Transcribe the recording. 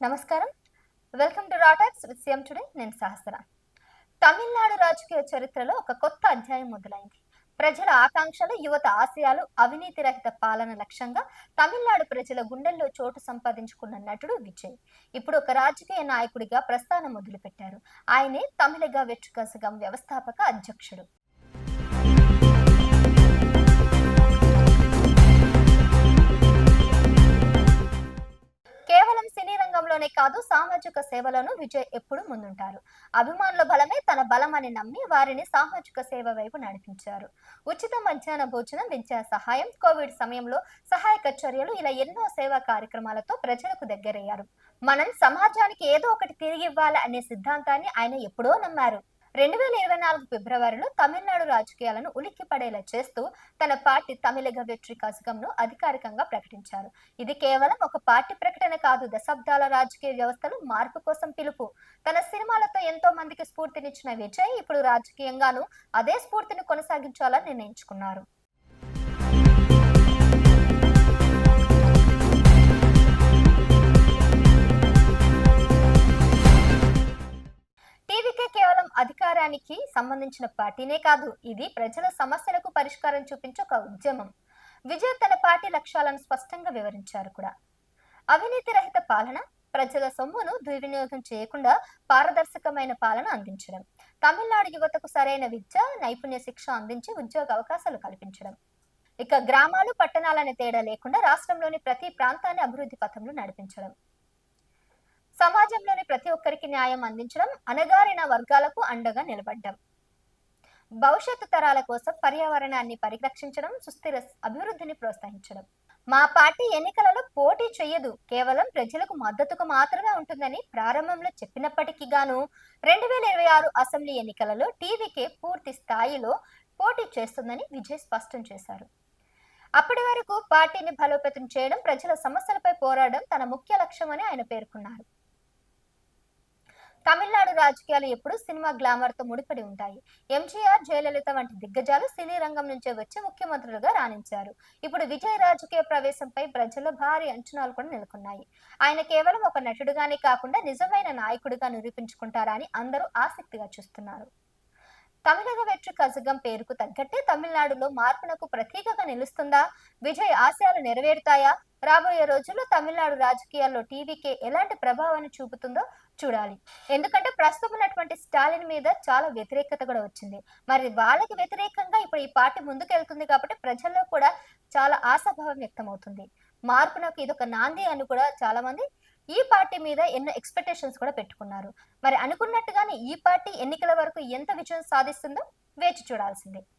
నమస్కారం. Welcome to రాటాక్స్ with CM today. నేను సహస్ర. తమిళనాడు రాజకీయ చరిత్రలో ఒక కొత్త అధ్యాయం మొదలైంది. ప్రజల ఆకాంక్షలు, యువత ఆశయాలు, అవినీతి రహిత పాలన లక్ష్యంగా తమిళనాడు ప్రజల గుండెల్లో చోటు సంపాదించుకున్న నటుడు విజయ్ ఇప్పుడు ఒక రాజకీయ నాయకుడిగా ప్రస్థానం మొదలుపెట్టారు. ఆయనే తమిళగా వెట్రికజగం వ్యవస్థాపక అధ్యక్షుడు. కేవలం సినీ రంగంలోనే కాదు, సామాజిక సేవలను విజయ్ ఎప్పుడు ముందుంటారు. అభిమానుల బలమే తన బలం అని నమ్మి వారిని సామాజిక సేవ వైపు నడిపించారు. ఉచిత మధ్యాహ్న భోజనం, విద్యా సహాయం, కోవిడ్ సమయంలో సహాయక చర్యలు, ఇలా ఎన్నో సేవా కార్యక్రమాలతో ప్రజలకు దగ్గరయ్యారు. మనం సమాజానికి ఏదో ఒకటి తిరిగి ఇవ్వాలి అనే సిద్ధాంతాన్ని ఆయన ఎప్పుడో నమ్మారు. 2024 ఫిబ్రవరిలో తమిళనాడు రాజకీయాలను ఉలిక్కి పడేలా చేస్తూ తన పార్టీ తమిళగ వెట్రి కజగంను అధికారికంగా ప్రకటించారు. ఇది కేవలం ఒక పార్టీ ప్రకటన కాదు, దశాబ్దాల రాజకీయ వ్యవస్థలు మార్పు కోసం పిలుపు. తన సినిమాలతో ఎంతో మందికి స్ఫూర్తినిచ్చిన విజయ్ ఇప్పుడు రాజకీయంగానూ అదే స్ఫూర్తిని కొనసాగించాలని నిర్ణయించుకున్నారు. టీవీకే కేవలం అధికారానికి సంబంధించిన పార్టీనే కాదు, ఇది ప్రజల సమస్యలకు పరిష్కారం చూపించే ఒక ఉద్యమం. విజయ్ తన పార్టీ లక్ష్యాలను స్పష్టంగా వివరించారు కూడా. అవినీతి రహిత పాలన, ప్రజల సొమ్మును దుర్వినియోగం చేయకుండా పారదర్శకమైన పాలన అందించడం, తమిళనాడు యువతకు సరైన విద్య, నైపుణ్య శిక్ష అందించి ఉద్యోగ అవకాశాలు కల్పించడం, ఇక గ్రామాలు పట్టణాలనే తేడా లేకుండా రాష్ట్రంలోని ప్రతి ప్రాంతాన్ని అభివృద్ధి పథంలో నడిపించడం, సమాజంలోని ప్రతి ఒక్కరికి న్యాయం అందించడం, అణగారిన వర్గాలకు అండగా నిలబడ్డం, భవిష్యత్తు తరాల కోసం పర్యావరణాన్ని పరిరక్షించడం, సుస్థిర అభివృద్ధిని ప్రోత్సహించడం. మా పార్టీ ఎన్నికలలో పోటీ చేయదు, కేవలం ప్రజలకు మద్దతుకు మాత్రమే ఉంటుందని ప్రారంభంలో చెప్పినప్పటికీ గాను 2026 అసెంబ్లీ ఎన్నికలలో టీవీకే పూర్తి స్థాయిలో పోటీ చేస్తుందని విజయ్ స్పష్టం చేశారు. అప్పటి వరకు పార్టీని బలోపేతం చేయడం, ప్రజల సమస్యలపై పోరాడడం తన ముఖ్య లక్ష్యమని ఆయన పేర్కొన్నారు. తమిళనాడు రాజకీయాలు ఎప్పుడు సినిమా గ్లామర్ తో ముడిపడి ఉంటాయి. ఎంజీఆర్, జయలలిత వంటి దిగ్గజాలు సినీ రంగం నుంచే వచ్చి ముఖ్యమంత్రులుగా రాణించారు. ఇప్పుడు విజయ్ రాజకీయ ప్రవేశంపై ప్రజల్లో భారీ అంచనాలు కూడా నెలకొన్నాయి. ఆయన కేవలం ఒక నటుడుగానే కాకుండా నిజమైన నాయకుడిగా నిరూపించుకుంటారా అని అందరూ ఆసక్తిగా చూస్తున్నారు. తమిళగ వెట్రి కజగం పేరుకు తగ్గట్టే తమిళనాడులో మార్పునకు ప్రతీకగా నిలుస్తుందా? విజయ్ ఆశయాలు నెరవేరుతాయా? రాబోయే రోజుల్లో తమిళనాడు రాజకీయాల్లో టీవీకే ఎలాంటి ప్రభావాన్ని చూపుతుందో చూడాలి. ఎందుకంటే ప్రస్తుతం ఉన్నటువంటి స్టాలిన్ మీద చాలా వ్యతిరేకత కూడా వచ్చింది. మరి వాళ్ళకి వ్యతిరేకంగా ఇప్పుడు ఈ పార్టీ ముందుకెళ్తుంది కాబట్టి ప్రజల్లో కూడా చాలా ఆశాభావం వ్యక్తమవుతుంది. మార్పునకు ఇదొక నాంది అని కూడా చాలా మంది ఈ పార్టీ మీద ఎన్నో ఎక్స్పెక్టేషన్స్ కూడా పెట్టుకున్నారు. మరి అనుకున్నట్టుగానే ఈ పార్టీ ఎన్నికల వరకు ఎంత విజయం సాధిస్తుందో వేచి చూడాల్సిందే.